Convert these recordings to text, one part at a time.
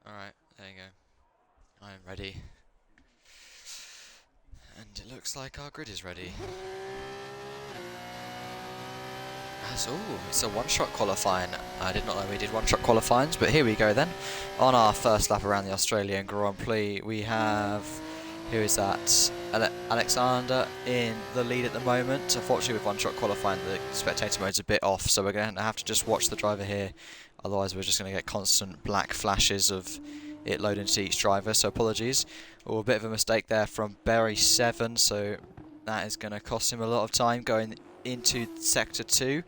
Alright, there you go. I'm ready. And it looks like our grid is ready. It's a one-shot qualifying. I did not know we did one-shot qualifyings, but here we go then. On our first lap around the Australian Grand Prix, we have, who is that? Alexander in the lead at the moment. Unfortunately, with one-shot qualifying, the spectator mode's a bit off, so we're going to have to just watch the driver here. Otherwise, we're just going to get constant black flashes of it loading to each driver, so apologies. Oh, a bit of a mistake there from Berry 7, so that is going to cost him a lot of time going into sector 2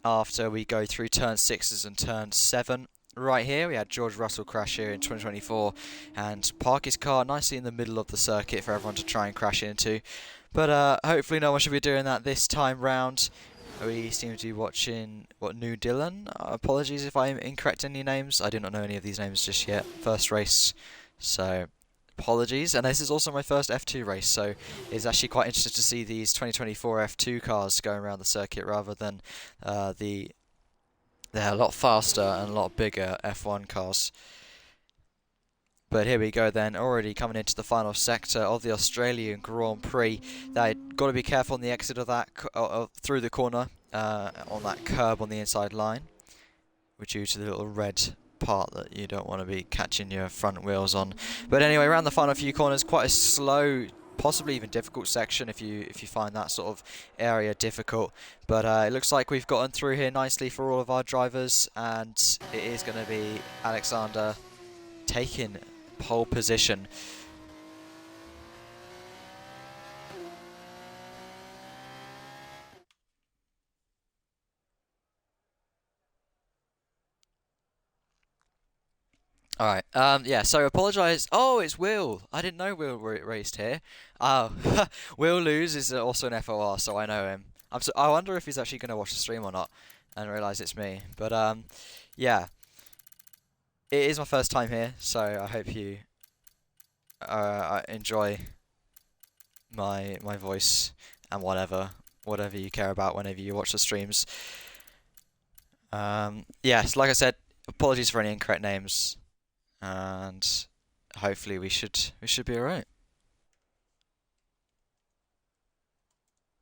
after we go through turn 6s and turn 7. Right here we had George Russell crash here in 2024 and park his car nicely in the middle of the circuit for everyone to try and crash into, but hopefully no one should be doing that this time round. We seem to be watching New Dylan. Apologies if I'm incorrect in any names, I do not know any of these names just yet. First race, so apologies. And this is also my first F2 race, so it's actually quite interesting to see these 2024 F2 cars going around the circuit rather than they're a lot faster and a lot bigger F1 cars. But here we go then, already coming into the final sector of the Australian Grand Prix. They've got to be careful on the exit of that, through the corner, on that curb on the inside line, due to the little red part that you don't want to be catching your front wheels on. But anyway, around the final few corners, quite a slow, possibly even difficult section if you find that sort of area difficult. But it looks like we've gotten through here nicely for all of our drivers, and it is going to be Alexander taking pole position. Alright, yeah, so apologise. Oh, it's Will. I didn't know Will raced here. Oh, Will Lose is also an FOR, so I know him. I wonder if he's actually going to watch the stream or not and realise it's me. But, yeah. It is my first time here, so I hope you enjoy my voice and whatever you care about whenever you watch the streams. Yes, like I said, apologies for any incorrect names. And hopefully we should be alright.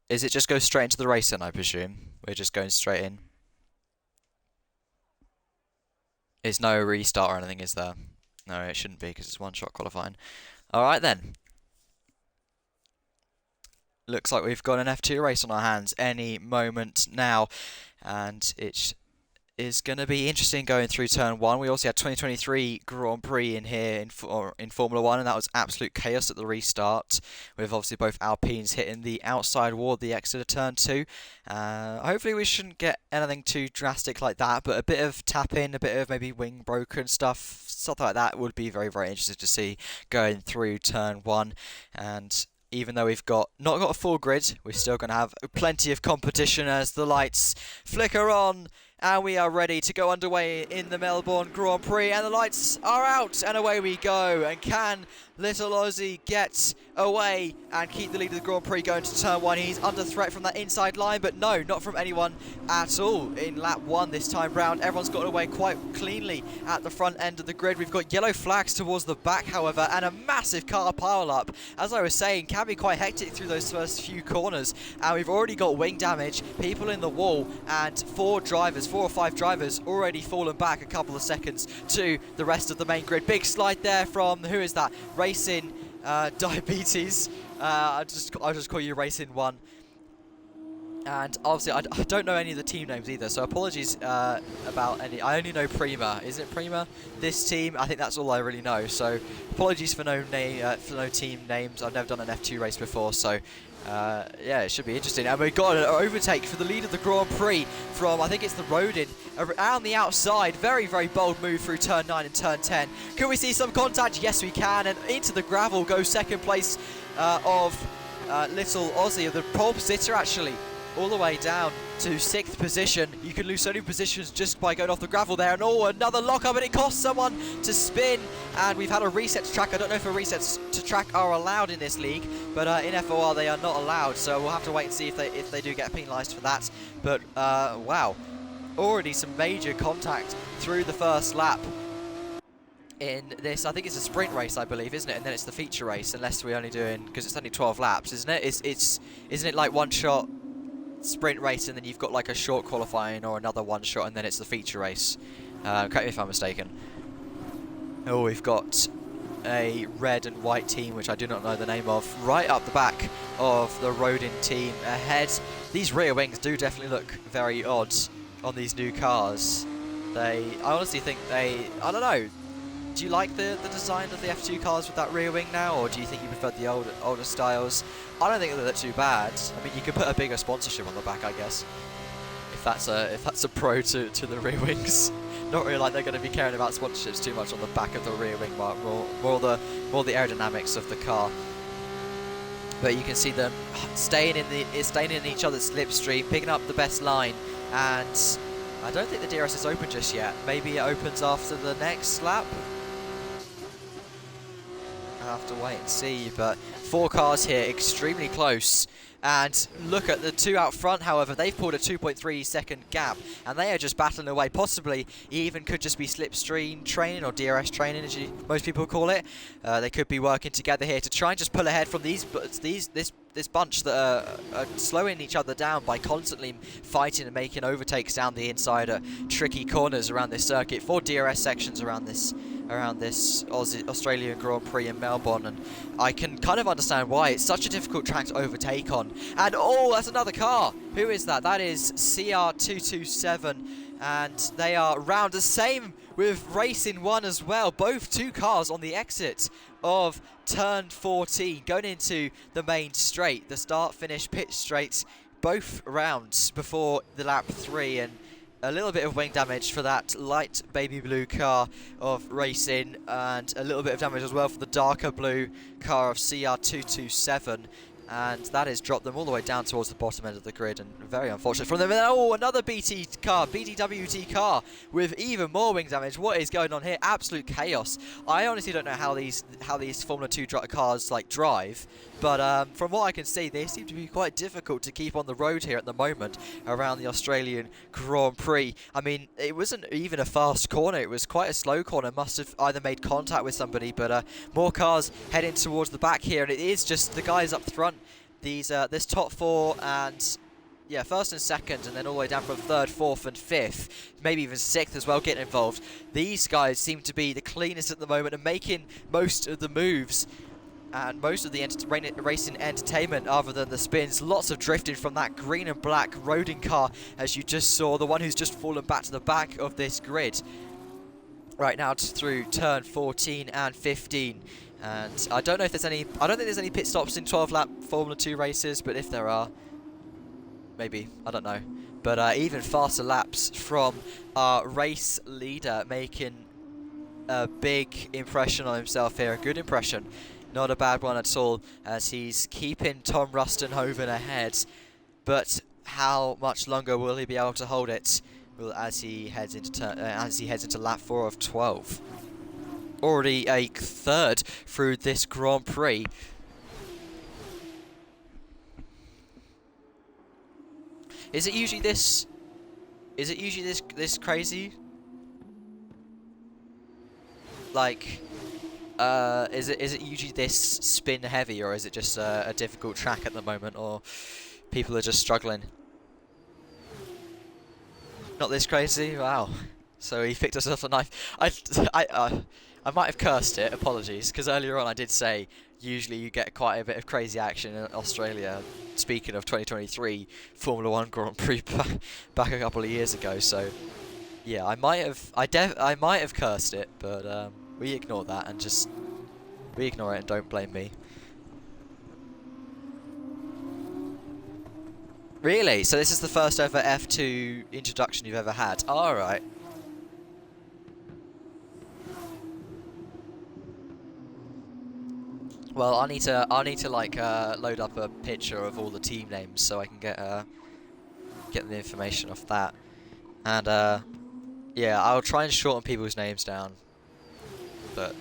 Is it just go straight into the race then, I presume? We're just going straight in. There's no restart or anything, is there? No, it shouldn't be because it's one-shot qualifying. Alright then. Looks like we've got an F2 race on our hands any moment now. And it's is going to be interesting going through turn 1. We also had 2023 Grand Prix in here in Formula 1, and that was absolute chaos at the restart, with obviously both Alpines hitting the outside wall of the exit of turn 2. Hopefully we shouldn't get anything too drastic like that, but a bit of tap-in, a bit of maybe wing broken stuff like that would be very, very interesting to see going through turn 1. And even though we've not got a full grid, we're still going to have plenty of competition as the lights flicker on. And we are ready to go underway in the Melbourne Grand Prix. And the lights are out, and away we go. And can little Aussie get away and keep the lead of the Grand Prix going to turn 1? He's under threat from that inside line, but no, not from anyone at all in lap 1 this time round. Everyone's got away quite cleanly at the front end of the grid. We've got yellow flags towards the back, however, and a massive car pile-up. As I was saying, can be quite hectic through those first few corners. And we've already got wing damage, people in the wall, and 4 or 5 drivers already fallen back a couple of seconds to the rest of the main grid. Big slide there from, who is that? Racing Diabetes. I'll just call you Racing 1. And obviously I don't know any of the team names either, so apologies about any. I only know Prima. Is it Prima? This team? I think that's all I really know. So apologies for no team names. I've never done an F2 race before, so yeah, it should be interesting. And we've got an overtake for the lead of the Grand Prix from, I think it's the Rodin, around the outside. Very, very bold move through turn 9 and turn 10. Can we see some contact? Yes, we can. And into the gravel goes second place of little Aussie, the pole sitter actually, all the way down to 6th position. You can lose so many positions just by going off the gravel there. And oh, another lockup, and it costs someone to spin. And we've had a reset to track. I don't know if resets to track are allowed in this league, but in FOR they are not allowed. So we'll have to wait and see if they do get penalised for that. But wow, already some major contact through the first lap. in this. I think it's a sprint race, I believe, isn't it? And then it's the feature race, unless we're only doing, because it's only 12 laps, isn't it? Isn't it like one shot sprint race and then you've got like a short qualifying or another one shot and then it's the feature race? Correct me if I'm mistaken. Oh, we've got a red and white team, which I do not know the name of, right up the back of the Rodin team ahead. These rear wings do definitely look very odd on these new cars. I honestly think I don't know. Do you like the design of the F2 cars with that rear wing now, or do you think you prefer the older styles? I don't think they look too bad. I mean, you could put a bigger sponsorship on the back, I guess, if that's a pro to the rear wings. Not really like they're going to be caring about sponsorships too much on the back of the rear wing, but more the aerodynamics of the car. But you can see them staying in each other's slipstream, picking up the best line, and I don't think the DRS is open just yet. Maybe it opens after the next lap. I'll have to wait and see, but 4 cars here, extremely close. And look at the 2 out front, however, they've pulled a 2.3 second gap, and they are just battling away. Possibly, even could just be slipstream training, or DRS training, as most people call it. They could be working together here to try and just pull ahead from this bunch that are slowing each other down by constantly fighting and making overtakes down the inside at tricky corners around this circuit. 4 DRS sections around this Australian Grand Prix in Melbourne, and I can kind of understand why. It's such a difficult track to overtake on. And oh, that's another car. Who is that? That is CR227, and they are round the same with Racing 1 as well. Both 2 cars on the exit of turn 14, going into the main straight, the start-finish pit straight, both rounds before the lap 3, and a little bit of wing damage for that light baby blue car of Racing, and a little bit of damage as well for the darker blue car of CR227. And that has dropped them all the way down towards the bottom end of the grid, and very unfortunate from them. And oh, another BDWT car with even more wing damage. What is going on here? Absolute chaos. I honestly don't know how these Formula 2 cars like drive, but from what I can see, they seem to be quite difficult to keep on the road here at the moment around the Australian Grand Prix. I mean, it wasn't even a fast corner. It was quite a slow corner. Must have either made contact with somebody, but more cars heading towards the back here, and it is just the guys up front. This top 4 and yeah, first and second, and then all the way down from 3rd, 4th and 5th, maybe even 6th as well, getting involved. These guys seem to be the cleanest at the moment and making most of the moves and most of the racing entertainment other than the spins. Lots of drifting from that green and black Rodin car, as you just saw, the one who's just fallen back to the back of this grid. Right now through turn 14 and 15. And I don't know if there's any, I don't think there's any pit stops in 12-lap Formula 2 races, but if there are, maybe, I don't know. But even faster laps from our race leader, making a big impression on himself here, a good impression. Not a bad one at all, as he's keeping Tom Rustenhoven ahead. But how much longer will he be able to hold it? Well, as he heads into lap 4 of 12. Already a 3rd through this Grand Prix. Is it usually this crazy? Like, is it usually this spin heavy, or is it just a difficult track at the moment, or people are just struggling? Not this crazy? Wow. So he picked himself a knife. I might have cursed it, apologies, because earlier on I did say usually you get quite a bit of crazy action in Australia. Speaking of 2023 Formula 1 Grand Prix back a couple of years ago, so yeah, I might have cursed it, but we ignore that and we ignore it and don't blame me. Really? So this is the first ever F2 introduction you've ever had? Alright. Well, I need to like load up a picture of all the team names so I can get the information off that, and yeah, I'll try and shorten people's names down, but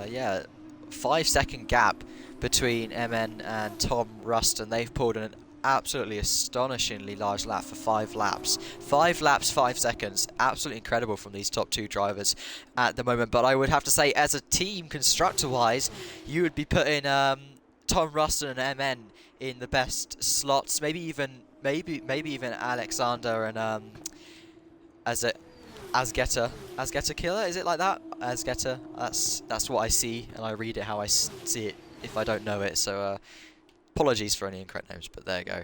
yeah, 5-second gap between MN and Tom Ruston. They've pulled an absolutely astonishingly large lap for 5 laps. 5 laps, 5 seconds. Absolutely incredible from these top 2 drivers at the moment. But I would have to say, as a team, constructor-wise, you would be putting Tom Ruston and MN in the best slots. Maybe even Alexander and Asgeta Killer. Is it like that? Asgeta. That's what I see, and I read it how I see it if I don't know it. So apologies for any incorrect names, but there you go.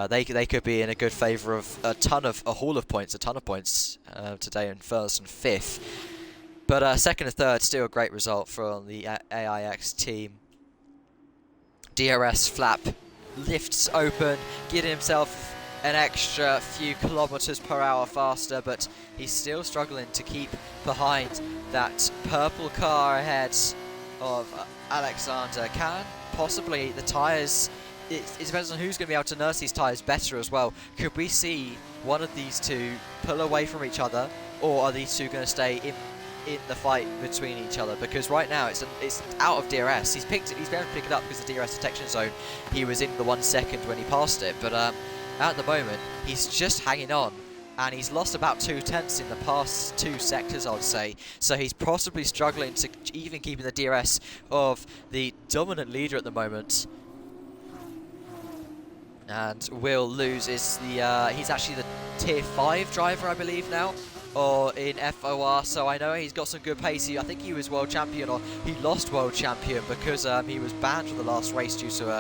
They could be in a good favour of a ton of points today in first and fifth. But second and third, still a great result from the AIX team. DRS flap lifts open, getting himself an extra few kilometers per hour faster, but he's still struggling to keep behind that purple car ahead of Alexander. Can possibly the tyres, it depends on who's going to be able to nurse these tyres better as well. Could we see one of these two pull away from each other, or are these two going to stay in the fight between each other? Because right now it's out of DRS. He's been able to pick it up because the DRS detection zone, he was in the 1 second when he passed it, but at the moment he's just hanging on, and he's lost about 2/10 in the past 2 sectors, I'd say. So he's possibly struggling to even keeping the DRS of the dominant leader at the moment. And Will Lose is he's actually the tier 5 driver, I believe now, or in FOR, so I know he's got some good pace. I think he was world champion, or he lost world champion because he was banned for the last race due to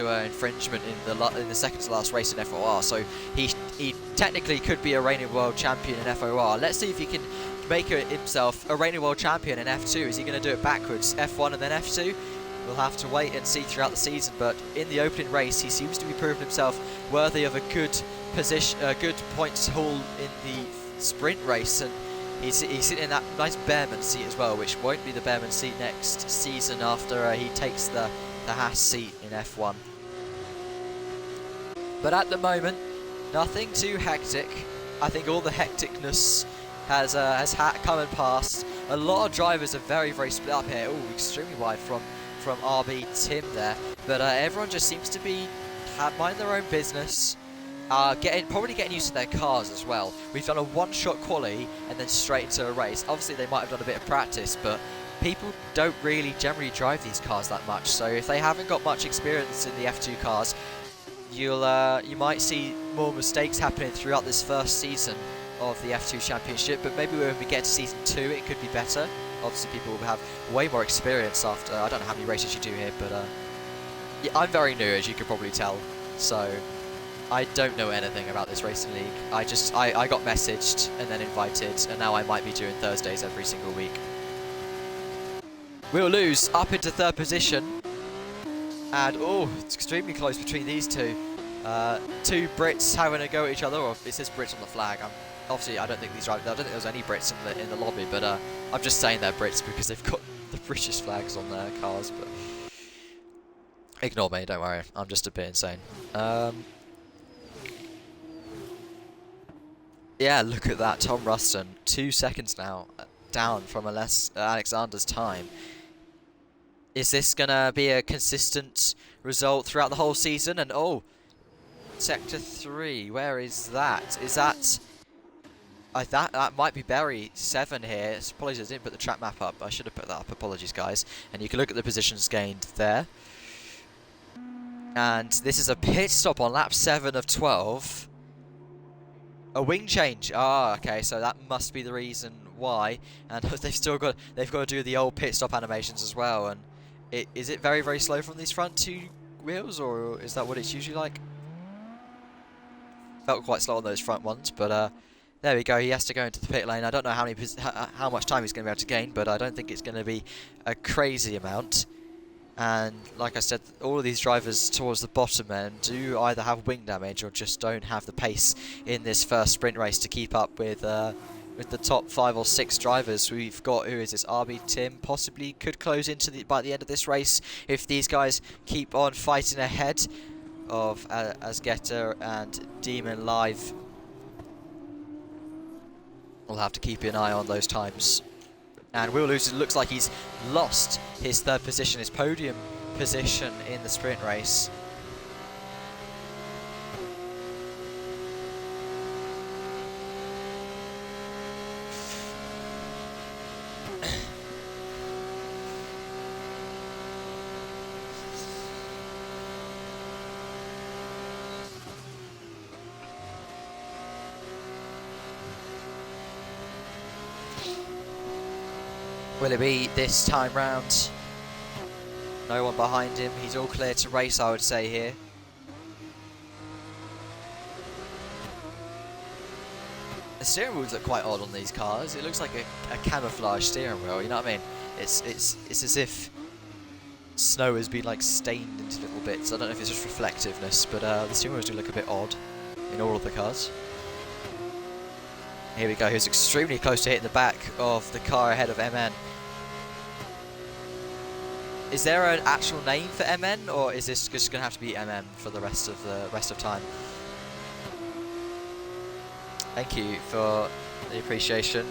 an infringement in the second to last race in FOR. So he technically could be a reigning world champion in FOR. Let's see if he can make himself a reigning world champion in F2. Is he going to do it backwards, F1 and then F2? We'll have to wait and see throughout the season, but in the opening race he seems to be proving himself worthy of a good position, good points haul in the sprint race, and he's sitting in that nice Bearman seat as well, which won't be the Bearman seat next season after he takes the Haas seat in F1. But at the moment, nothing too hectic. I think all the hecticness has come and passed. A lot of drivers are very, very split up here. Oh, extremely wide from RB Tim there. But everyone just seems to be mind their own business. Probably getting used to their cars as well. We've done a one-shot quali and then straight into a race. Obviously, they might have done a bit of practice, but people don't really generally drive these cars that much. So if they haven't got much experience in the F2 cars, you might see more mistakes happening throughout this first season of the F2 Championship. But maybe when we get to season 2, it could be better. Obviously, people will have way more experience after. I don't know how many races you do here, but yeah, I'm very new, as you could probably tell. So I don't know anything about this racing league. I got messaged and then invited, and now I might be doing Thursdays every single week. We'll lose up into 3rd position, and oh, it's extremely close between these two. 2 Brits having a go at each other, or it says Brits on the flag. Obviously, I don't think there's any Brits in the lobby, but I'm just saying they're Brits because they've got the British flags on their cars. But ignore me, don't worry. I'm just a bit insane. Yeah, look at that, Tom Ruston, 2 seconds now down from Alexander's time. Is this gonna be a consistent result throughout the whole season? And oh, Sector 3, where is that? Is that... that might be Berry 7 here. Apologies, I didn't put the track map up. I should have put that up. Apologies, guys. And you can look at the positions gained there. And this is a pit stop on lap 7 of 12. A wing change. Ah, okay. So that must be the reason why. And they've got to do the old pit stop animations as well. And is it very, very slow from these front 2 wheels, or is that what it's usually like? Felt quite slow on those front ones, but there we go. He has to go into the pit lane. I don't know how much time he's going to be able to gain, but I don't think it's going to be a crazy amount. And like I said, all of these drivers towards the bottom end do either have wing damage or just don't have the pace in this first sprint race to keep up with the top 5 or 6 drivers. We've got, who is this, RB Tim, possibly could close into by the end of this race if these guys keep on fighting ahead of Asgeta and Demon Live. We'll have to keep an eye on those times. And Will Lose, it looks like he's lost his 3rd position, his podium position in the sprint race. Will it be this time round? No one behind him. He's all clear to race, I would say here. The steering wheels look quite odd on these cars. It looks like a camouflage steering wheel, you know what I mean? It's as if snow has been like stained into little bits. I don't know if it's just reflectiveness, but the steering wheels do look a bit odd in all of the cars. Here we go, he's extremely close to hitting the back of the car ahead of MN. Is there an actual name for MN, or is this just going to have to be MN for the rest of time? Thank you for the appreciation.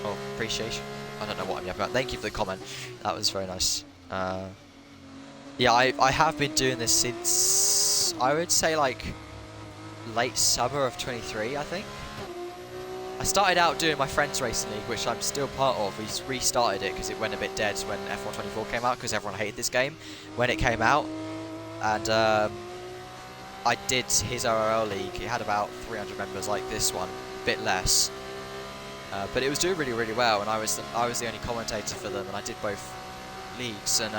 Oh, appreciation? I don't know what I'm talking about. Thank you for the comment. That was very nice. Yeah, I have been doing this since, I would say, like, late summer of 23, I think. I started out doing my Friends Racing League, which I'm still part of. We restarted it because it went a bit dead when F1 24 came out, because everyone hated this game when it came out. And I did his RRL league. It had about 300 members like this one, a bit less. But it was doing really, really well, and I was the only commentator for them, and I did both leagues. And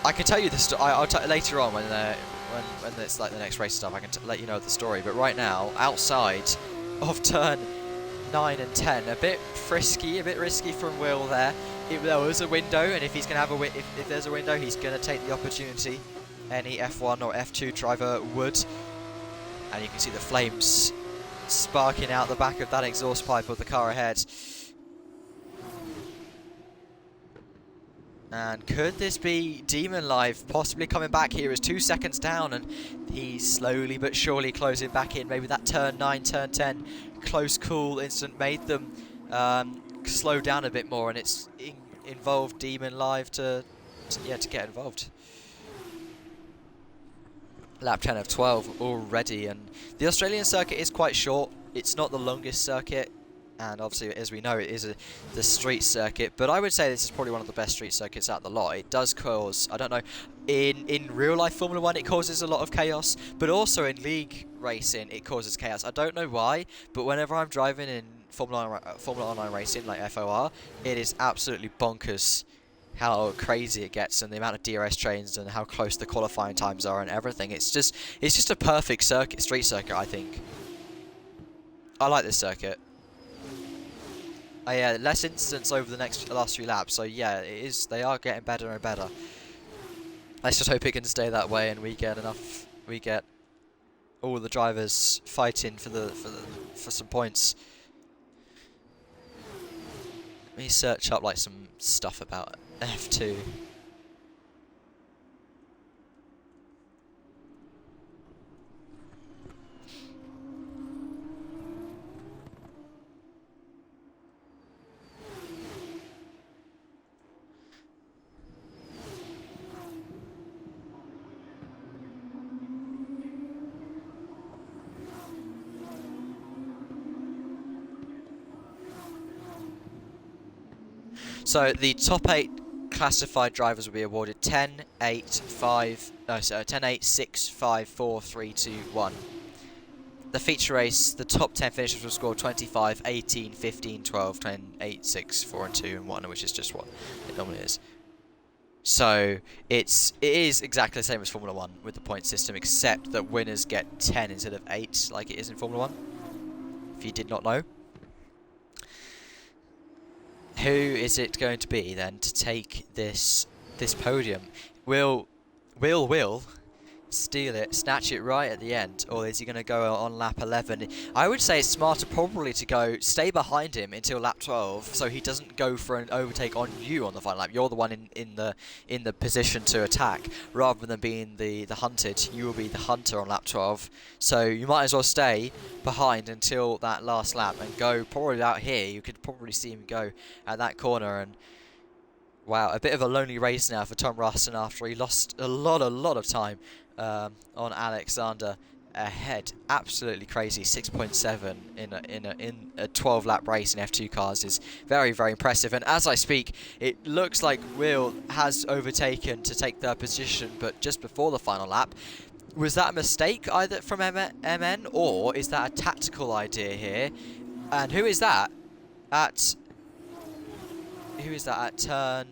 I can tell you the story. I'll later on when it's like the next race stuff. I can let you know the story. But right now, outside of turn 9 and 10, a bit frisky, a bit risky from Will there. If there was a window, and if he's gonna have if there's a window, he's gonna take the opportunity. Any F1 or F2 driver would. And you can see the flames sparking out the back of that exhaust pipe of the car ahead. And could this be Demon Live possibly coming back here as 2 seconds down, and he's slowly but surely closing back in. Maybe that turn 9, turn 10 close call incident made them slow down a bit more, and it's involved Demon Live to get involved. Lap 10 of 12 already, and the Australian circuit is quite short. It's not the longest circuit, and obviously, as we know, it is the street circuit. But I would say this is probably one of the best street circuits out the lot. It does cause, I don't know, in real life Formula 1 it causes a lot of chaos, but also in league racing it causes chaos. I don't know why, but whenever I'm driving in Formula Online racing, like FOR, it is absolutely bonkers how crazy it gets, and the amount of DRS trains and how close the qualifying times are and everything. It's just a perfect street circuit, I think. I like this circuit. Yeah, less incidents over the last few laps, so yeah, it is. They are getting better and better. Let's just hope it can stay that way, and we get all the drivers fighting for some points. Let me search up like some stuff about F2. So the top 8 classified drivers will be awarded 10, 8, 5, no, so 10, 8, 6, 5, 4, 3, 2, 1. The feature race, the top 10 finishers will score 25, 18, 15, 12, 10, 8, 6, 4 and 2 and 1, which is just what it normally is. So it is exactly the same as Formula 1 with the point system, except that winners get 10 instead of 8 like it is in Formula 1, if you did not know. Who is it going to be then to take this podium? Will steal it, snatch it right at the end, or is he going to go on lap 11? I would say it's smarter probably to stay behind him until lap 12, so he doesn't go for an overtake on you on the final lap. You're the one in the position to attack, rather than being the hunted. You will be the hunter on lap 12, so you might as well stay behind until that last lap and go probably out here. You could probably see him go at that corner, and wow, a bit of a lonely race now for Tom Ruston after he lost a lot of time on Alexander ahead. Absolutely crazy. 6.7 in a 12-lap race in F2 cars is very, very impressive. And as I speak, it looks like Will has overtaken to take third position, but just before the final lap. Was that a mistake either from MN, or is that a tactical idea here? And who is that? at... Who is that at turn...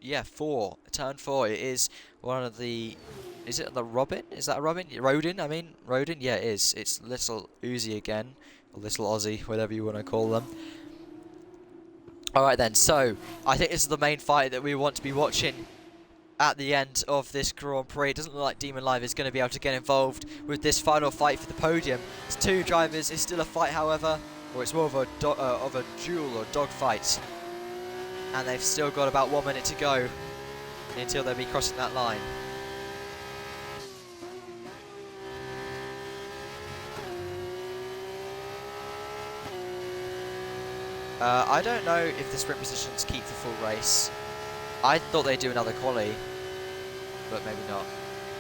Yeah, 4. Turn 4. It is one of the... Is it the Robin? Is that a Robin? Rodin, I mean. Rodin? Yeah, it is. It's Little Uzi again. Or Little Aussie, whatever you want to call them. Alright then, so I think this is the main fight that we want to be watching at the end of this Grand Prix. It doesn't look like Demon Live is going to be able to get involved with this final fight for the podium. It's 2 drivers. It's still a fight, however, or it's more of a duel or dog fight. And they've still got about 1 minute to go until they'll be crossing that line. I don't know if the sprint positions keep the full race. I thought they'd do another quali, but maybe not.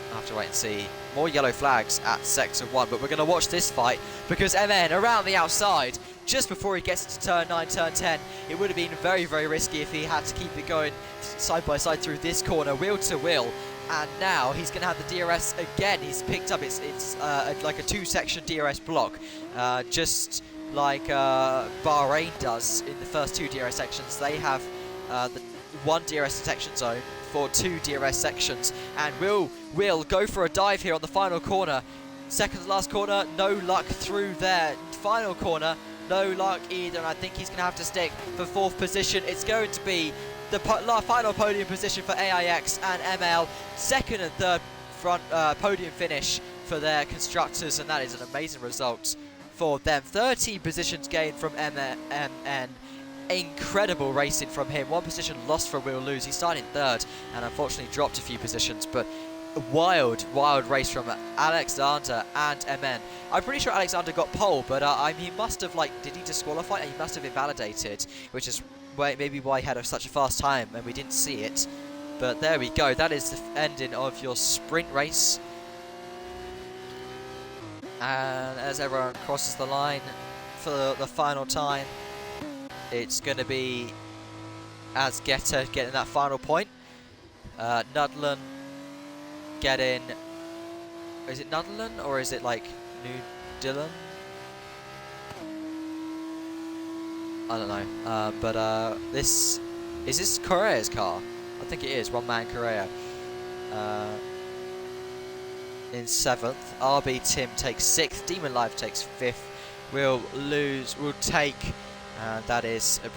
I'll have to wait and see. More yellow flags at sector 1, but we're going to watch this fight because MN around the outside, just before he gets to turn 9, turn 10, it would have been very, very risky if he had to keep it going side by side through this corner, wheel to wheel. And now he's going to have the DRS again. He's picked up, it's like a 2-section DRS block, just like Bahrain does in the first 2 DRS sections. They have the 1 DRS detection zone for 2 DRS sections, and will go for a dive here on the final corner. Second to last corner, no luck through there. Final corner, no luck either, and I think he's going to have to stick for 4th position. It's going to be the final podium position for AIX and ML. 2nd and 3rd front podium finish for their constructors, and that is an amazing result for them. 13 positions gained from MN. Incredible racing from him. 1 position lost for Will Lose. He started 3rd and unfortunately dropped a few positions, but a wild race from Alexander and MN. I'm pretty sure Alexander got pole, but he must have, did he disqualify? He must have invalidated, which is maybe why he had such a fast time and we didn't see it. But there we go. That is the ending of your sprint race. And as everyone crosses the line for the final time, it's going to be Asgeta getting that final point. Nudlin getting... Is it Nudlin or is it like New Dillon? I don't know. But this... Is this Correa's car? I think it is. One-man Correa. In 7th. RB Tim takes 6th. Demon Live takes 5th. Will take... And that is 5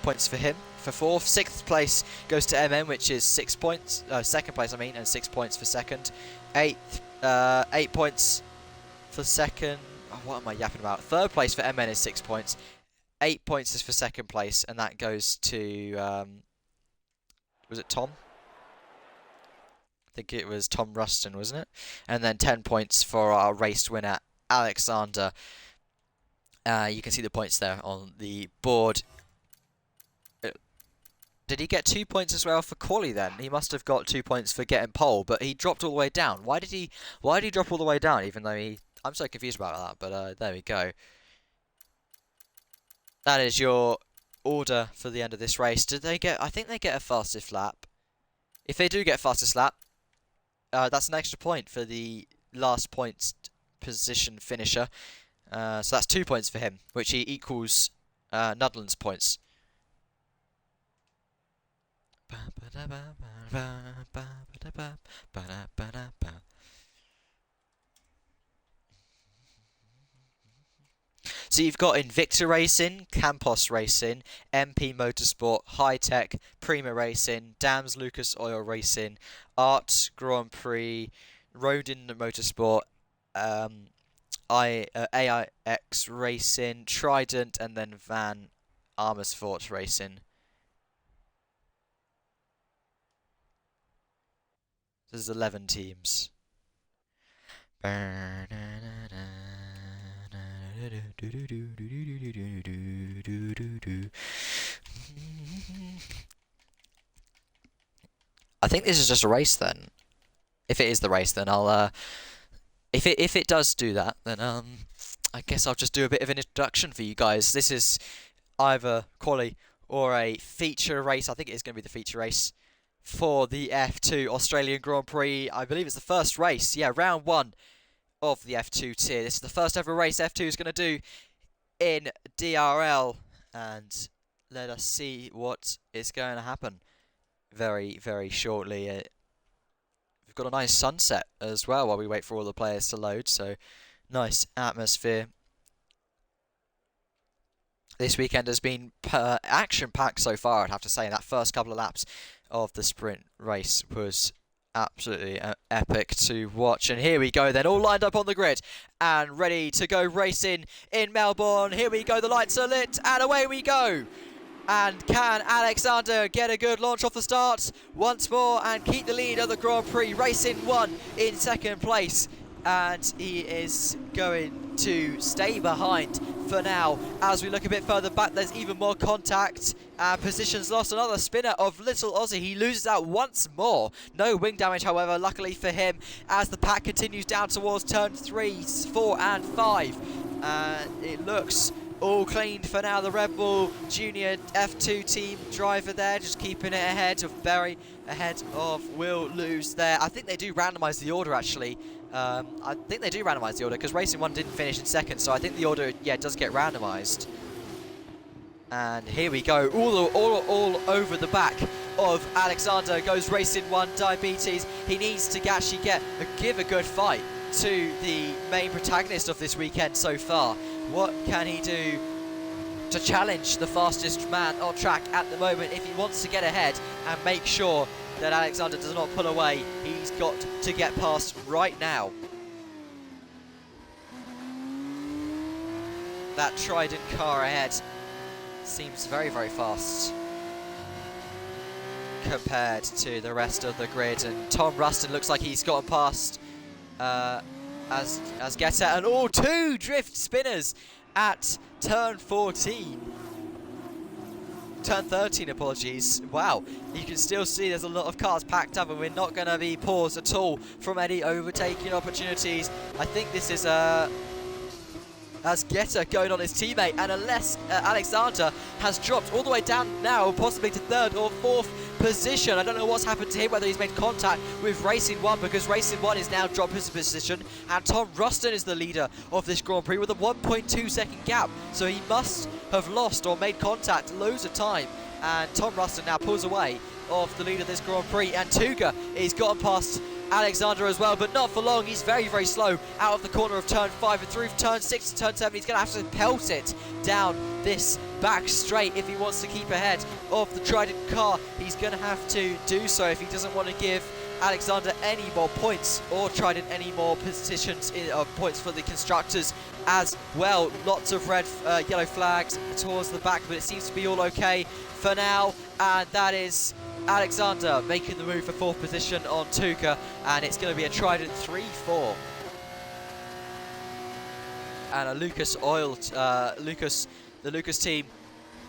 points for him. For 4th, 6th place goes to MN, which is 6 points. 2nd place, I mean, and 6 points for 2nd. 8th, 8 points for 2nd. Oh, what am I yapping about? 3rd place for MN is 6 points. 8 points is for 2nd place, and that goes to was it Tom? I think it was Tom Ruston, wasn't it? And then 10 points for our race winner, Alexander. You can see the points there on the board. Did he get 2 points as well for quali then? He must have got 2 points for getting pole, but he dropped all the way down. Why did he drop all the way down, even though he... I'm so confused about that, but there we go. That is your order for the end of this race. Did they get... I think they get a fastest lap. If they do get fastest lap, that's an extra point for the last points position finisher. So that's 2 points for him, which he equals Nudlin's points. So you've got Invicta Racing, Campos Racing, MP Motorsport, High Tech, Prima Racing, Dams Lucas Oil Racing, Art Grand Prix, Rodin Motorsport, AIX Racing, Trident, and then Van Amersfoort Racing. There's 11 teams. I think this is just a race then. If it is the race, then I'll if it does do that, then I guess I'll just do a bit of an introduction for you guys. This is either quali or a feature race. I think it is going to be the feature race for the F2 Australian Grand Prix. I believe it's the first race. Yeah, round 1 of the F2 tier. This is the first ever race F2 is going to do in DRL, and let us see what is going to happen very, very shortly. We've got a nice sunset as well while we wait for all the players to load, so nice atmosphere. This weekend has been action-packed so far, I'd have to say. That first couple of laps of the sprint race was absolutely epic to watch. And here we go then, all lined up on the grid and ready to go racing in Melbourne. Here we go, the lights are lit and away we go. And can Alexander get a good launch off the start once more and keep the lead of the Grand Prix? Racing 1 in second place, and he is going to stay behind for now. As we look a bit further back, there's even more contact and positions lost. Another spinner of Little Aussie. He loses out once more. No wing damage, however, luckily for him, as the pack continues down towards turn 3, 4 and 5. And it looks all cleaned for now. The Red Bull Junior F2 team driver there, just keeping it ahead of Barry, ahead of Will Lose there. I think they do randomise the order, actually. I think they do randomise the order, because Racing 1 didn't finish in second, so I think the order, yeah, does get randomised. And here we go, all over the back of Alexander goes Racing 1 Diabetes. He needs to actually give a good fight to the main protagonist of this weekend so far. What can he do to challenge the fastest man on track at the moment if he wants to get ahead and make sure that Alexander does not pull away? He's got to get past right now. That Trident car ahead seems very, very fast compared to the rest of the grid, and Tom Ruston looks like he's gotten past as Getter, and all 2 drift spinners at turn 14. Turn 13, apologies. Wow, you can still see there's a lot of cars packed up, and we're not going to be paused at all from any overtaking opportunities. I think this is as Getter going on his teammate, and unless Alexander has dropped all the way down now, possibly to 3rd or 4th position. I don't know what's happened to him, whether he's made contact with Racing 1, because Racing 1 is now dropped his position, and Tom Ruston is the leader of this Grand Prix with a 1.2 second gap, so he must have lost or made contact loads of time, and Tom Ruston now pulls away of the lead of this Grand Prix, and Tuga is gotten past Alexander as well, but not for long. He's very, very slow out of the corner of turn 5 and through turn 6 and turn 7. He's going to have to pelt it down this back straight if he wants to keep ahead of the Trident car. He's going to have to do so if he doesn't want to give Alexander any more points, or Trident any more positions of points for the constructors as well. Lots of yellow flags towards the back, but it seems to be all okay for now, and that is Alexander making the move for 4th position on Tuka, and it's going to be a Trident 3-4. And a Lucas Oil, the Lucas team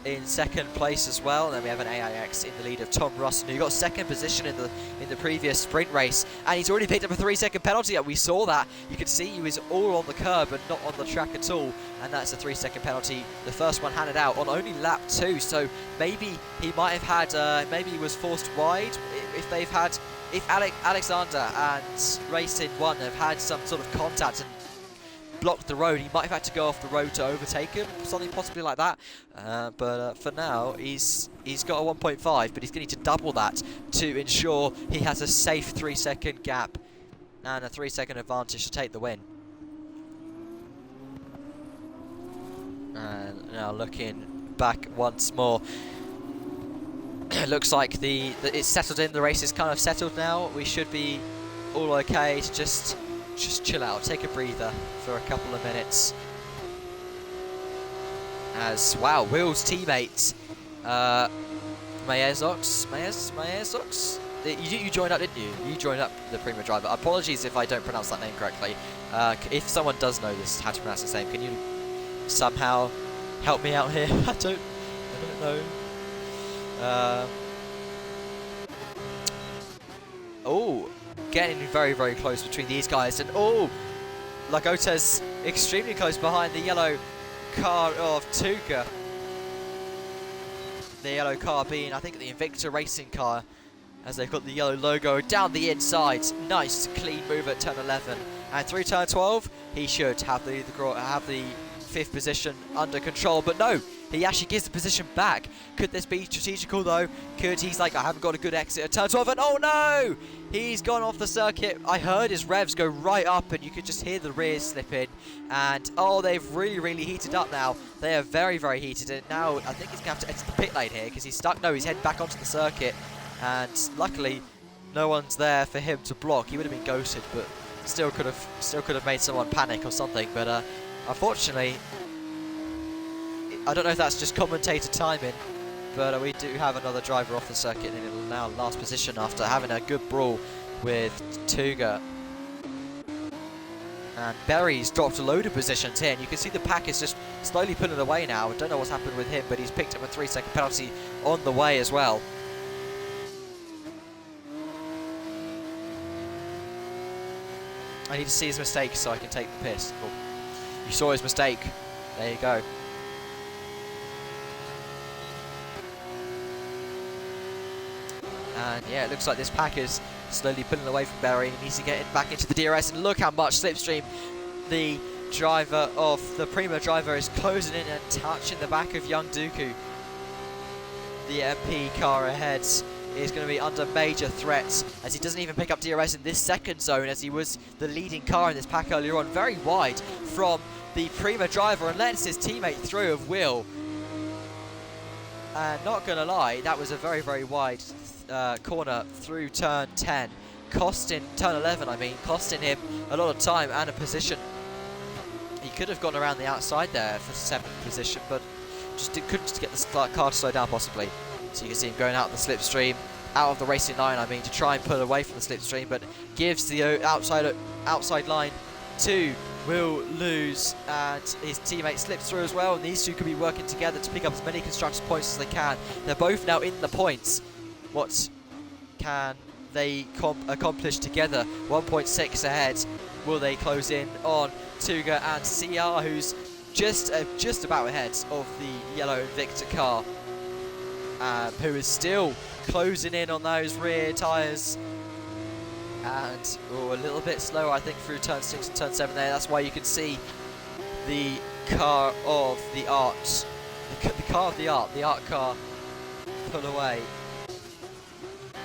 in 2nd place as well. And then we have an AIX in the lead of Tom Ruston, who got 2nd position in the previous sprint race, and he's already picked up a 3-second penalty. And we saw that. You can see he was all on the curb and not on the track at all, and that's a 3-second penalty. The first one handed out on only lap 2, so maybe he might have had, maybe he was forced wide. If Alexander and Racing 1 have had some sort of contact and blocked the road, he might have had to go off the road to overtake him, something possibly like that. But for now, he's got a 1.5, but he's going to need to double that to ensure he has a safe 3-second gap and a 3-second advantage to take the win. And now looking back once more, it looks like it's settled in. The race is kind of settled now. We should be all okay to just chill out, take a breather for a couple of minutes. As, wow, Will's teammate, Mayezox, you joined up, didn't you? You joined up the Prima driver. Apologies if I don't pronounce that name correctly. If someone does know this, how to pronounce his name, can you somehow help me out here? I don't know. Oh, getting very, very close between these guys, and oh, Lagota's extremely close behind the yellow car of Tuka. The yellow car being, I think, the Invicta racing car as they've got the yellow logo down the inside. Nice clean move at turn 11, and through turn 12 he should have the 5th position under control, but no, he actually gives the position back. Could this be strategical though? He's like, I haven't got a good exit at turn 12, and oh no! He's gone off the circuit. I heard his revs go right up, and you could just hear the rears slip in. And oh, they've really heated up now. They are very heated, and now I think he's going to have to enter the pit lane here, because he's stuck. No, he's heading back onto the circuit, and luckily no one's there for him to block. He would have been ghosted, but still could have made someone panic or something. But unfortunately, I don't know if that's just commentator timing, but we do have another driver off the circuit in now last position after having a good brawl with Tuga. And Berry's dropped a load of positions here, and you can see the pack is just slowly pulling away now. I don't know what's happened with him, but he's picked up a 3-second penalty on the way as well. I need to see his mistake so I can take the piss. Oh, you saw his mistake. There you go. And yeah, it looks like this pack is slowly pulling away from Berry. He needs to get it back into the DRS, and look how much slipstream the driver of the Prima driver is closing in and touching the back of young Dooku. The MP car ahead is going to be under major threats, as he doesn't even pick up DRS in this second zone, as he was the leading car in this pack earlier on, very wide from the Prima driver, and lets his teammate through of Will. And not going to lie, that was a very wide corner through turn 10, turn 11 I mean, costing him a lot of time and a position. He could have gone around the outside there for 7th position, but just couldn't get the car to slow down possibly. So you can see him going out the slipstream, out of the racing line I mean, to try and pull away from the slipstream, but gives the outside line to Will Lose, and his teammate slips through as well, and these two could be working together to pick up as many constructors points as they can. They're both now in the points. What can they accomplish together? 1.6 ahead. Will they close in on Tuga and CR, who's just about ahead of the yellow Invicta car, who is still closing in on those rear tyres. And a little bit slower, I think, through turn 6 and turn 7 there. That's why you can see the car of the art, the art car, pull away.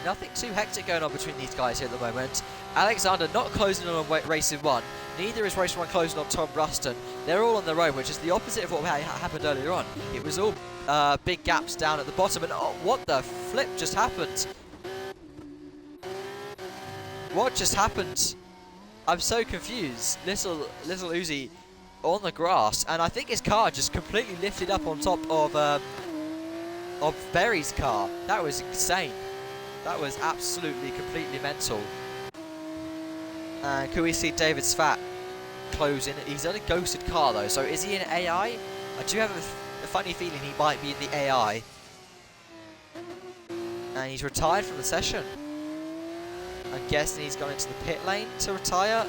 Nothing too hectic going on between these guys here at the moment. Alexander not closing on Racing 1. Neither is Racing 1 closing on Tom Ruston. They're all on their own, which is the opposite of what happened earlier on. It was all big gaps down at the bottom, and oh, what the flip just happened? What just happened? I'm so confused. Little Uzi on the grass, and I think his car just completely lifted up on top of Berry's car. That was insane. That was absolutely, completely mental. And could we see David Svat closing? He's on a ghosted car though, so is he in AI? I do have a funny feeling he might be in the AI. And he's retired from the session. I'm guessing he's gone into the pit lane to retire.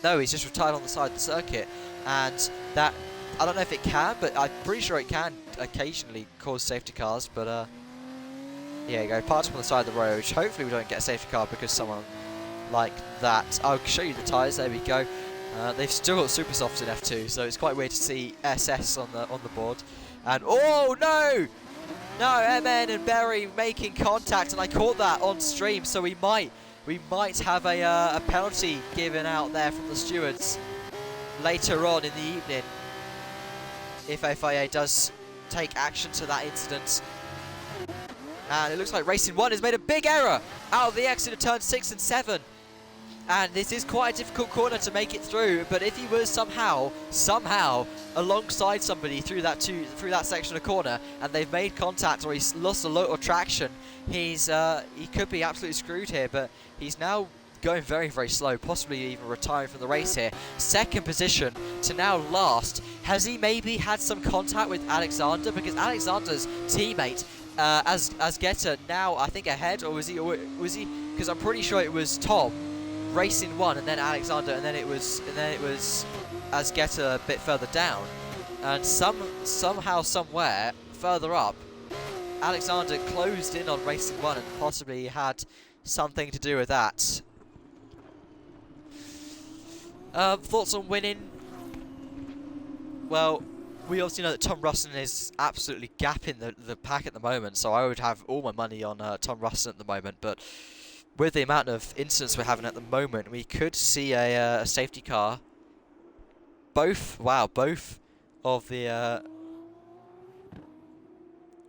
No, he's just retired on the side of the circuit. And that, I don't know if it can, but I'm pretty sure it can occasionally cause safety cars, but yeah, you go, parked up on the side of the road. Hopefully we don't get a safety car because someone like that. I'll show you the tyres, there we go. They've still got super softs in F2, so it's quite weird to see SS on the board. And oh no! No, MN and Berry making contact, and I caught that on stream, so we might have a penalty given out there from the stewards later on in the evening if FIA does take action to that incident. And it looks like Racing 1 has made a big error out of the exit of turn 6 and 7. And this is quite a difficult corner to make it through, but if he was somehow alongside somebody through that section of corner, and they've made contact or he's lost a lot of traction, he could be absolutely screwed here. But he's now going very slow, possibly even retiring from the race here. Second position to now last. Has he maybe had some contact with Alexander? Because Alexander's teammate Asgeta now I think ahead, or was he? Because I'm pretty sure it was Tom Racing 1 and then Alexander, and then it was Asgeta a bit further down, and somehow somewhere further up Alexander closed in on Racing 1 and possibly had something to do with that. Thoughts on winning? Well, we obviously know that Tom Ruston is absolutely gapping the pack at the moment, so I would have all my money on Tom Ruston at the moment, but with the amount of incidents we're having at the moment, we could see a safety car. Both of the...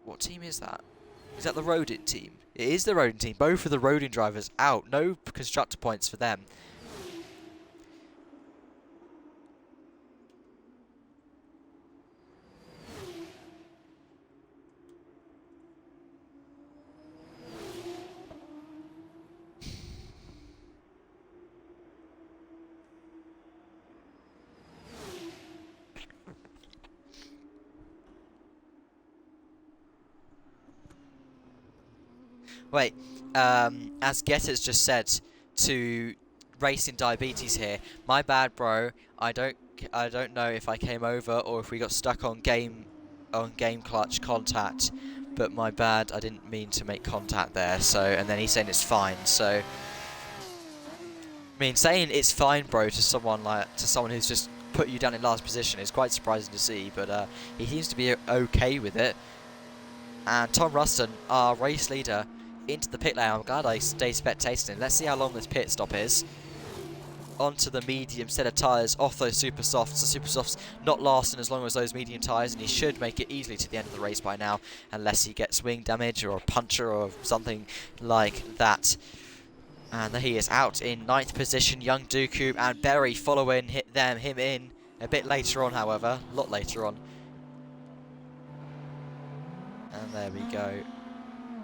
what team is that? Is that the Rodin team? It is the Rodin team. Both of the Rodin drivers out. No constructor points for them. Wait, as Getter's just said to Racing Diabetes here, my bad, bro. I don't know if I came over or if we got stuck on game clutch contact, but my bad. I didn't mean to make contact there. So, and then he's saying it's fine. So, I mean, saying it's fine, bro, to someone who's just put you down in last position is quite surprising to see. But he seems to be okay with it. And Tom Ruston, our race leader, into the pit lane. I'm glad I stayed spectating. Let's see how long this pit stop is. Onto the medium set of tyres, off those super softs. The super softs not lasting as long as those medium tyres, and he should make it easily to the end of the race by now, unless he gets wing damage or a puncture or something like that. And he is out in 9th position. Young Dooku and Berry following him in a bit later on, however, a lot later on. And there we go.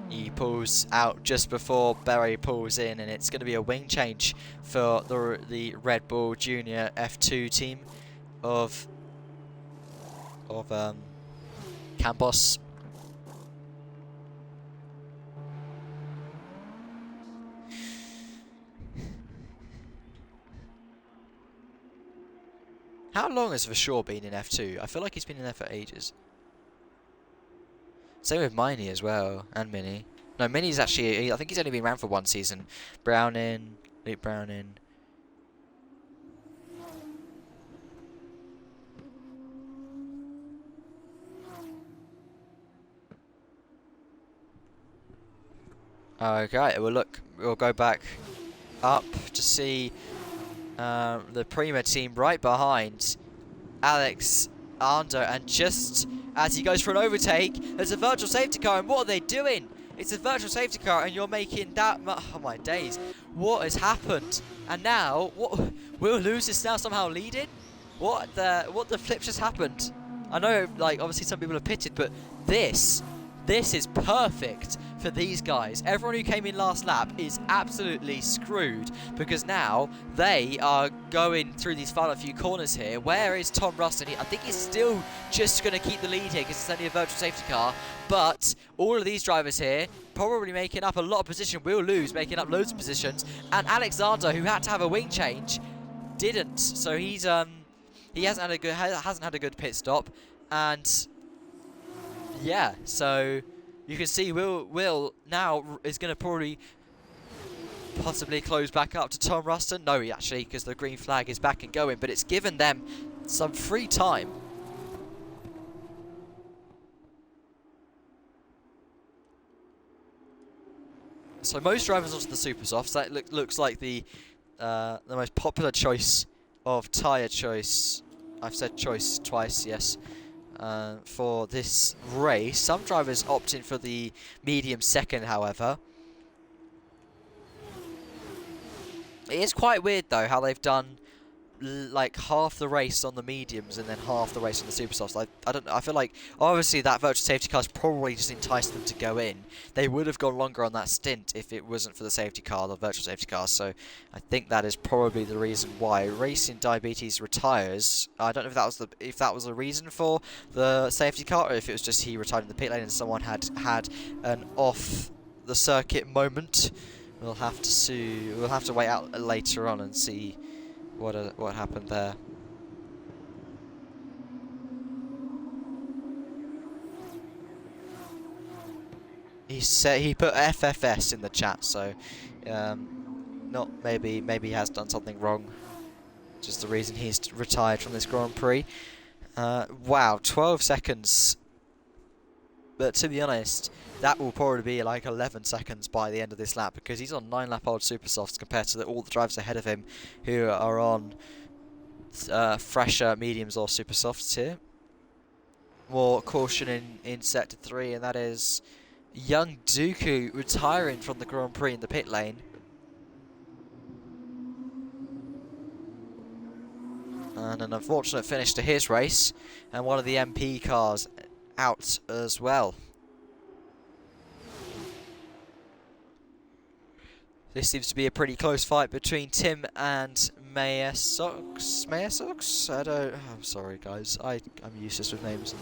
He pulls out just before Berry pulls in, and it's going to be a wing change for the Red Bull Junior F2 team of Campos. How long has Vershaw been in F2? I feel like he's been in there for ages. Same with Miney as well, and Mini. No, Mini's actually, I think he's only been around for one season. Browning, Luke Browning. Okay, we'll go back up to see the Prima team right behind Alex Arndo, and just as he goes for an overtake, there's a virtual safety car, and what are they doing? It's a virtual safety car, and you're making that much... Oh my days, what has happened? And now, what? Will Lewis is now somehow leading? What the flip just happened? I know, like, obviously some people have pitted, but this is perfect for these guys. Everyone who came in last lap is absolutely screwed, because now they are going through these final few corners here. Where is Tom Ruston? I think he's still just going to keep the lead here because it's only a virtual safety car, but all of these drivers here probably making up a lot of position. Will lose, making up loads of positions, and Alexander, who had to have a wing change, didn't. So he's he hasn't had a good pit stop, and yeah, so you can see Will now is going to probably possibly close back up to Tom Ruston. No, he actually, because the green flag is back and going, but it's given them some free time. So most drivers onto the super softs. That looks like the most popular choice of tyre choice. I've said choice twice, yes. For this race. Some drivers opt in for the medium second, however. It is quite weird, though, how they've done like half the race on the mediums and then half the race on the super softs. Like, I don't know, I feel like obviously that virtual safety car's probably just enticed them to go in. They would have gone longer on that stint if it wasn't for the safety car, the virtual safety car. So I think that is probably the reason why Racing Diabetes retires. I don't know if that was the reason for the safety car, or if it was just he retired in the pit lane and someone had an off the circuit moment. We'll have to see. We'll have to wait out later on and see what happened there. he put FFS in the chat, so not maybe he has done something wrong. Just the reason he's retired from this Grand Prix. Wow, 12 seconds. But to be honest, that will probably be like 11 seconds by the end of this lap, because he's on 9-lap-old super softs compared to all the drivers ahead of him who are on fresher mediums or super softs here. More caution in sector 3, and that is young Dooku retiring from the Grand Prix in the pit lane. And an unfortunate finish to his race, and one of the MP cars out as well. This seems to be a pretty close fight between Tim and Mayasox. Mayasox? I don't. Oh, I'm sorry, guys. I'm useless with names.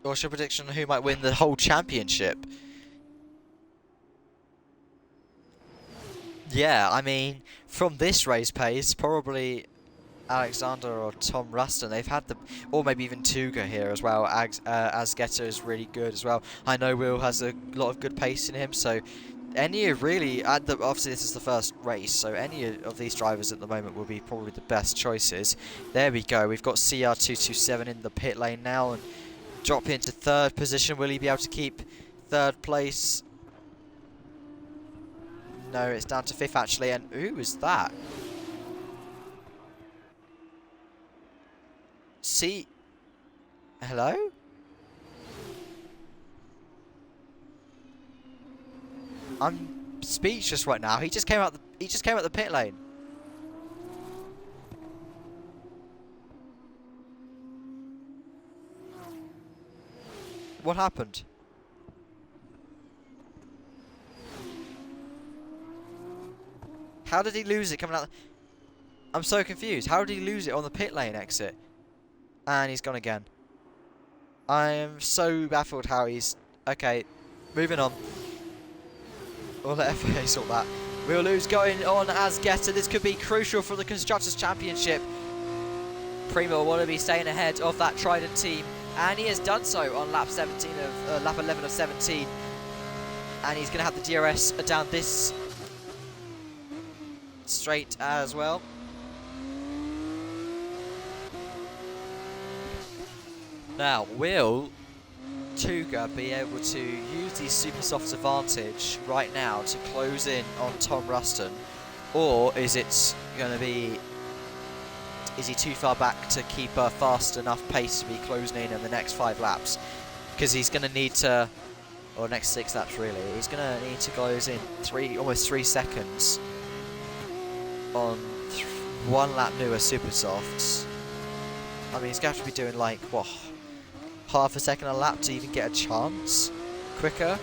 What's your prediction on who might win the whole championship? Yeah, I mean, from this race pace, probably Alexander or Tom Ruston. They've had the, or maybe even Tuga here as well. Asgeta is really good as well. I know Will has a lot of good pace in him, so any really, obviously this is the first race, so any of these drivers at the moment will be probably the best choices. There we go. We've got CR227 in the pit lane now, and drop into third position. Will he be able to keep third place? No, it's down to fifth actually. And who was that? See, hello? I'm speechless right now. He just came out the pit lane. What happened? How did he lose it coming out? I'm so confused. How did he lose it on the pit lane exit? And he's gone again. I am so baffled how he's... Okay, moving on. We'll let FA sort that. We'll lose going on as Getter. This could be crucial for the Constructors' Championship. Primo will want to be staying ahead of that Trident team. And he has done so on lap 17 of lap 11 of 17. And he's going to have the DRS down this straight as well. Now, will Tuga be able to use the super soft advantage right now to close in on Tom Ruston, or is it going to be, is he too far back to keep a fast enough pace to be closing in the next 5 laps? Because he's going to need to, or next 6 laps really, he's going to need to close in almost 3 seconds on 1 lap newer super softs. I mean, he's going to have to be doing like, what, half a second a lap to even get a chance quicker.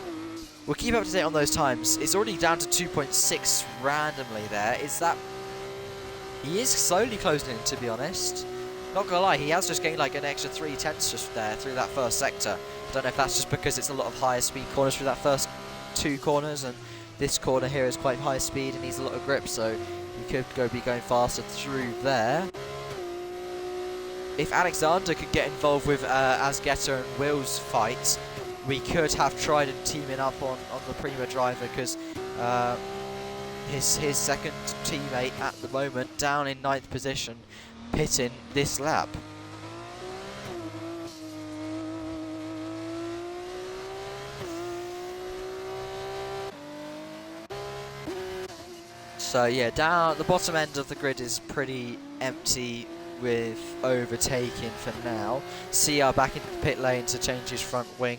We'll keep up to date on those times. It's already down to 2.6 randomly there. Is that... He is slowly closing in, to be honest. Not gonna lie, he has just gained like an extra 3 tenths just there through that first sector. I don't know if that's just because it's a lot of higher speed corners through that first 2 corners, and this corner here is quite high speed and needs a lot of grip, so he could be going faster through there. If Alexander could get involved with Asgeta and Will's fight, we could have Trident teaming up on the Prima driver, because his second teammate at the moment down in 9th position, pitting this lap. So yeah, down at the bottom end of the grid is pretty empty with overtaking for now. CR back into the pit lane to change his front wing.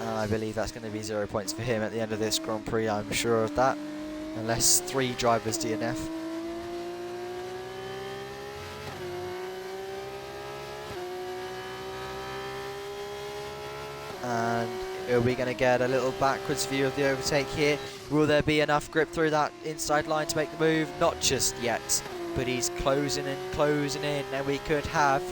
I believe that's going to be 0 points for him at the end of this Grand Prix, I'm sure of that. Unless 3 drivers DNF. And are we going to get a little backwards view of the overtake here? Will there be enough grip through that inside line to make the move? Not just yet, but he's closing in, and we could have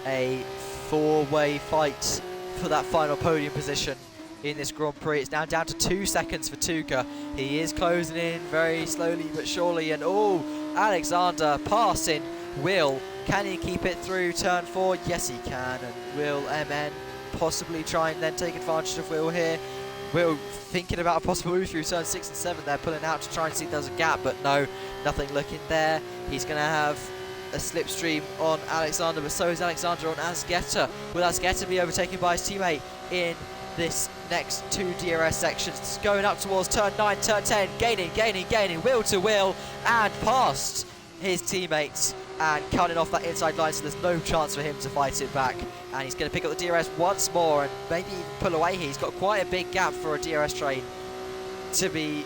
a 4-way fight for that final podium position in this Grand Prix. It's now down to 2 seconds for Tuga. He is closing in very slowly but surely, and oh, Alexander passing Will. Can he keep it through turn 4? Yes, he can. And will MN possibly try and then take advantage of Will here? Will thinking about a possible move through turn 6 and 7 there, pulling out to try and see if there's a gap, but no, nothing looking there. He's going to have a slipstream on Alexander, but so is Alexander on Asgeta. Will Asgeta be overtaken by his teammate in this next 2 DRS sections? Going up towards turn 9, turn 10, gaining, Will to Will, and past his teammates and cutting off that inside line, so there's no chance for him to fight it back. And he's going to pick up the DRS once more and maybe even pull away here. He's got quite a big gap for a DRS train to be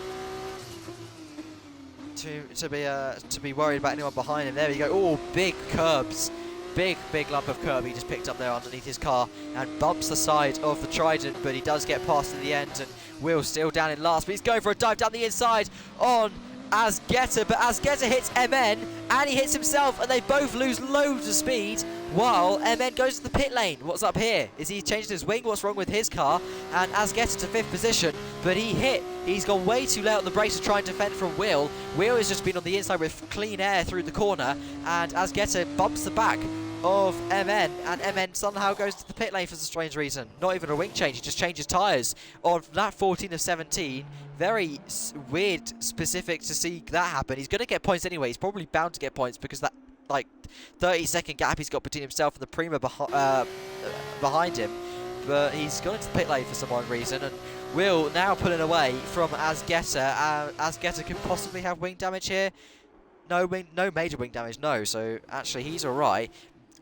worried about anyone behind him. There we go. Oh, big curbs. Big lump of curb he just picked up there underneath his car and bumps the side of the Trident, but he does get past in the end, and Will's still down in last, but he's going for a dive down the inside on Asgeta, but Asgeta hits MN and he hits himself, and they both lose loads of speed while MN goes to the pit lane. What's up here? Is he changed his wing? What's wrong with his car? And Asgeta to 5th position, but he's gone way too late on the brakes to try and defend from Will. Will has just been on the inside with clean air through the corner, and Asgeta bumps the back of MN, and MN somehow goes to the pit lane for some strange reason. Not even a wing change, he just changes tyres on that 14 of 17. Very weird, specific to see that happen. He's going to get points anyway. He's probably bound to get points because that 30-second gap he's got between himself and the Prima behind him. But he's gone into the pit lane for some odd reason, and Will now pulling away from Asgeta. Asgeta could possibly have wing damage here. No major wing damage, no. So actually he's alright.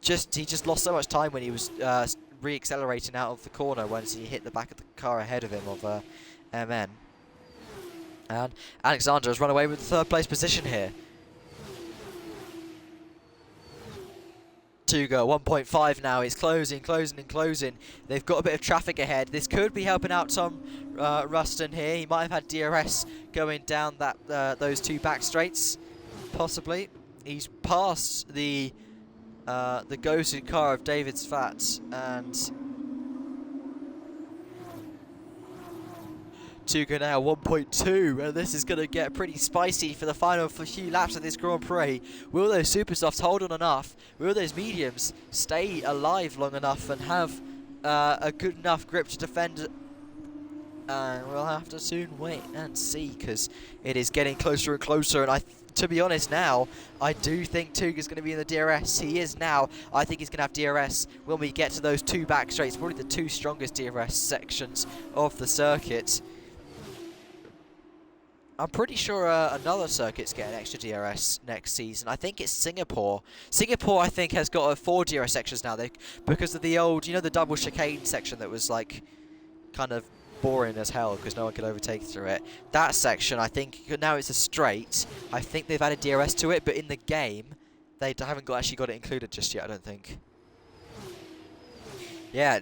He just lost so much time when he was re-accelerating out of the corner once he hit the back of the car ahead of him of MN. And Alexander has run away with the 3rd place position here. Tuga 1.5 now. He's closing. They've got a bit of traffic ahead. This could be helping out Tom Ruston here. He might have had DRS going down those 2 back straights, possibly. He's passed the go-to car of David's Fat, and Tuga now 1.2, and this is going to get pretty spicy for the final few laps of this Grand Prix. Will those super softs hold on enough? Will those mediums stay alive long enough and have a good enough grip to defend? We'll have to soon wait and see, because it is getting closer and closer, and to be honest now, I do think Tuga's going to be in the DRS. He is now. I think he's going to have DRS when we get to those 2 back straights, probably the 2 strongest DRS sections of the circuit. I'm pretty sure another circuit's getting extra DRS next season. I think it's Singapore. Singapore, I think, has got 4 DRS sections now. Because of the old, the double chicane section that was like kind of boring as hell because no one could overtake through it. That section, I think, now it's a straight. I think they've added DRS to it, but in the game, they haven't actually got it included just yet, I don't think. Yeah,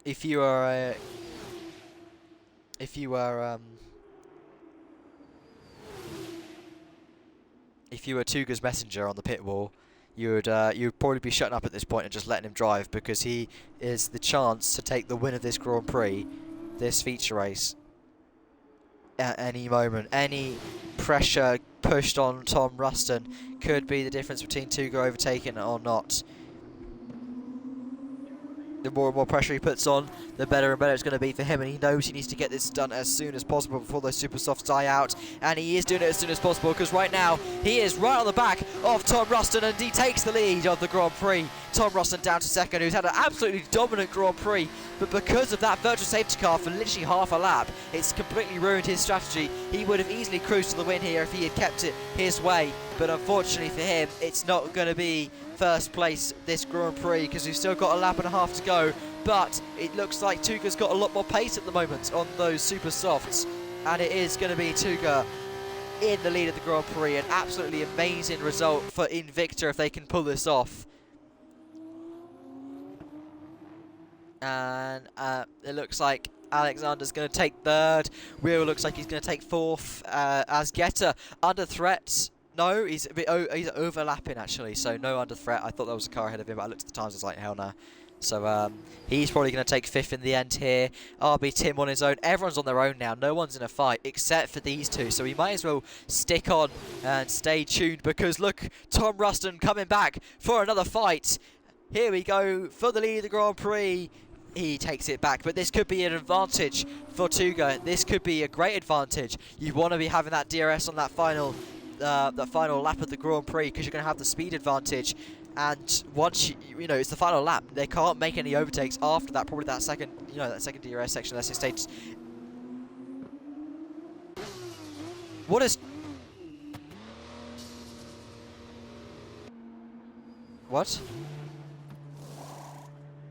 if you were Tuga's messenger on the pit wall, you'd probably be shutting up at this point and just letting him drive, because he is the chance to take the win of this Grand Prix, this feature race, at any moment. Any pressure pushed on Tom Ruston could be the difference between Tuga overtaking or not. The more and more pressure he puts on, the better and better it's going to be for him, and he knows he needs to get this done as soon as possible before those super softs die out, and he is doing it as soon as possible, because right now he is right on the back of Tom Ruston, and he takes the lead of the Grand Prix. Tom Ruston down to 2nd, who's had an absolutely dominant Grand Prix, but because of that virtual safety car for literally half a lap, it's completely ruined his strategy. He would have easily cruised to the win here if he had kept it his way, but unfortunately for him, it's not going to be first place this Grand Prix, because we've still got a lap and a half to go. But it looks like Tuga's got a lot more pace at the moment on those super softs, and it is going to be Tuga in the lead of the Grand Prix. An absolutely amazing result for Invicta if they can pull this off. And it looks like Alexander's going to take 3rd. Will looks like he's going to take 4th. Asgeta under threat. No, he's overlapping actually, so no under threat. I thought there was a car ahead of him, but I looked at the times, I was like, hell no. So he's probably going to take 5th in the end here. RB Tim on his own. Everyone's on their own now. No one's in a fight except for these two. So we might as well stick on and stay tuned because look, Tom Ruston coming back for another fight. Here we go for the lead of the Grand Prix. He takes it back, but this could be an advantage for Tuga. This could be a great advantage. You want to be having that DRS on that final lap of the Grand Prix because you're going to have the speed advantage. And once you know it's the final lap, they can't make any overtakes after that. Probably that second, that second DRS section, unless it stays. What is? What?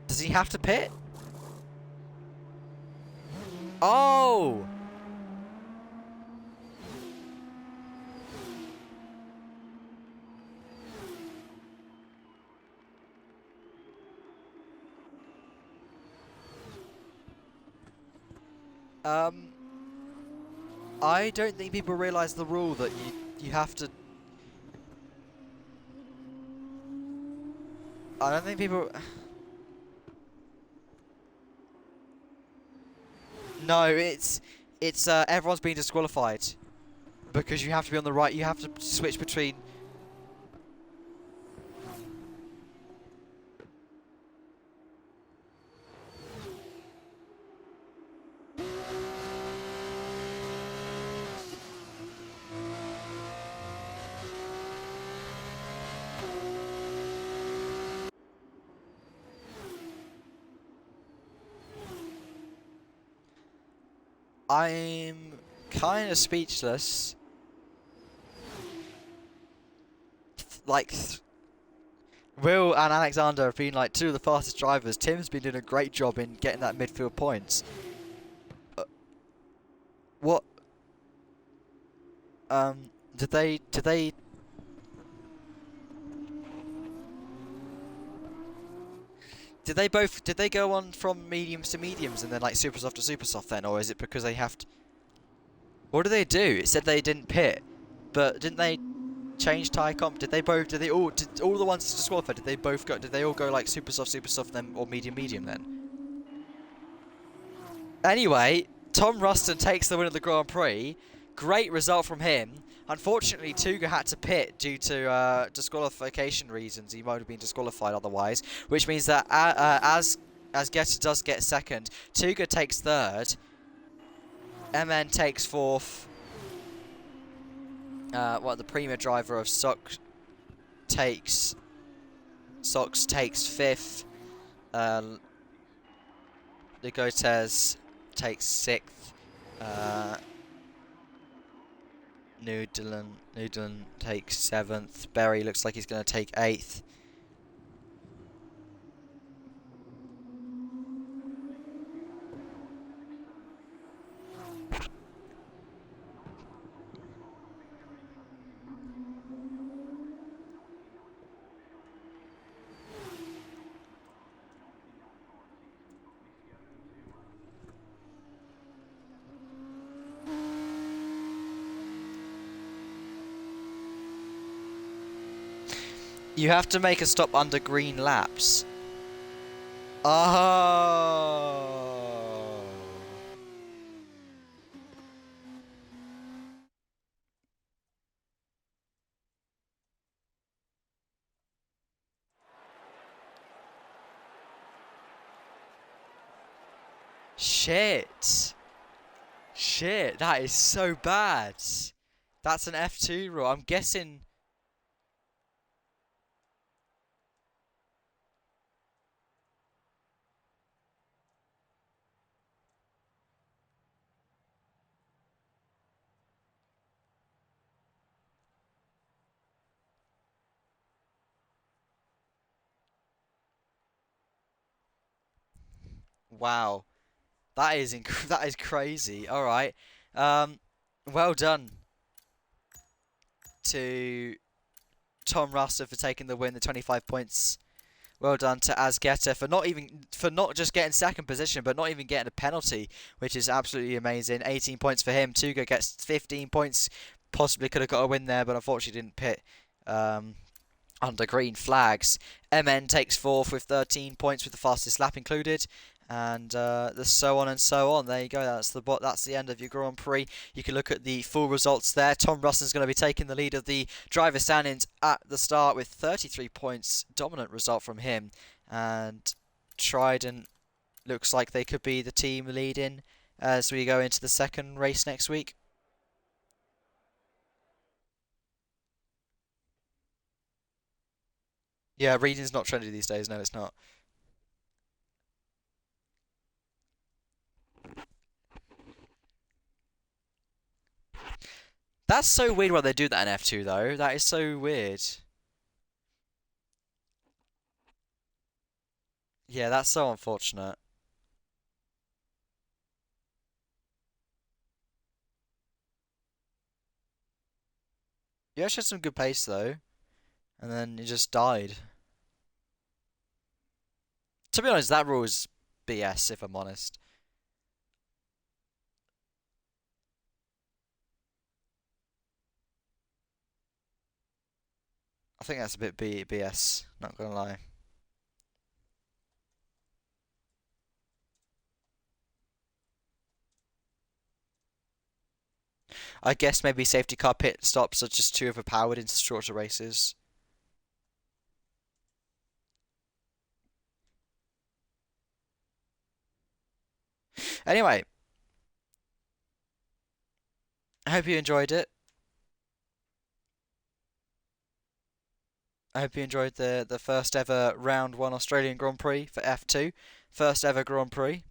Does he have to pit? Oh! I don't think people realise the rule that you have to. I don't think people. No, it's everyone's being disqualified because you have to be on the right. You have to switch between. I'm kind of speechless. Will and Alexander have been like two of the fastest drivers. Tim's been doing a great job in getting that midfield points. What? Did they? Did they go on from mediums to mediums and then like super soft to super soft then, or is it because they have to? What did they do? It said they didn't pit, but didn't they change tyre comp? Did all the ones disqualified? Did they all go like super soft then, or medium then? Anyway, Tom Ruston takes the win of the Grand Prix. Great result from him. Unfortunately, Tuga had to pit due to disqualification reasons. He might have been disqualified otherwise, which means that as Getter does get second, Tuga takes third, MN takes fourth. The premier driver of Sox takes fifth. Ligotes takes sixth. Noodlen takes 7th. Berry looks like he's going to take 8th. You have to make a stop under green laps. Oh. Shit. Shit, that is so bad. That's an F2 rule. I'm guessing. Wow. That is that is crazy. All right. Well done to Tom Russell for taking the win, the 25 points. Well done to Asgeta for not just getting second position, but not even getting a penalty, which is absolutely amazing. 18 points for him. Tuga gets 15 points. Possibly could have got a win there, but unfortunately didn't pit. under green flags. MN takes fourth with 13 points with the fastest lap included. And the so on and so on. There you go. That's the end of your Grand Prix. You can look at the full results there. Tom Russell's going to be taking the lead of the driver standings at the start with 33 points. Dominant result from him. And Trident looks like they could be the team leading as we go into the second race next week. Yeah, reading's not trendy these days. No, it's not. That's so weird why they do that in F2 though. That is so weird. Yeah, that's so unfortunate. You actually had some good pace though, and then you just died. To be honest, that rule is BS if I'm honest. I think that's a bit BS, not gonna lie. I guess maybe safety car pit stops are just too overpowered in shorter races. Anyway, I hope you enjoyed it. I hope you enjoyed the first ever round one Australian Grand Prix for F2. First ever Grand Prix.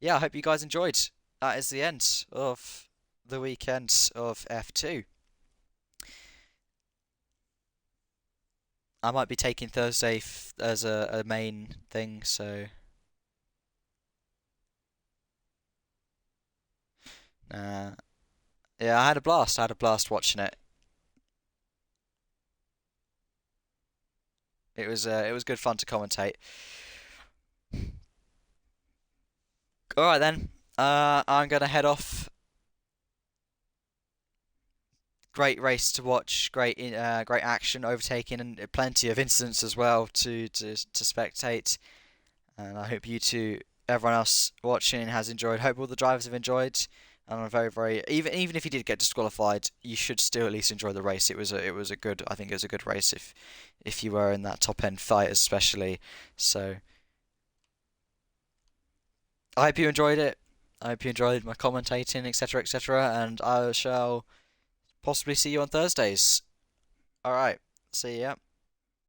Yeah, I hope you guys enjoyed. That is the end of the weekend of F2. I might be taking Thursday as a main thing, so yeah, I had a blast. I had a blast watching it. It was good fun to commentate. All right then. I'm gonna head off. Great race to watch. Great action, overtaking, and plenty of incidents as well to spectate. And I hope you two, everyone else watching, has enjoyed. Hope all the drivers have enjoyed. And I'm very even if you did get disqualified, you should still at least enjoy the race. It was a good, I think it was a good race if you were in that top end fight especially. So I hope you enjoyed it. I hope you enjoyed my commentating, etc., etc. And I shall possibly see you on Thursdays. All right, see ya.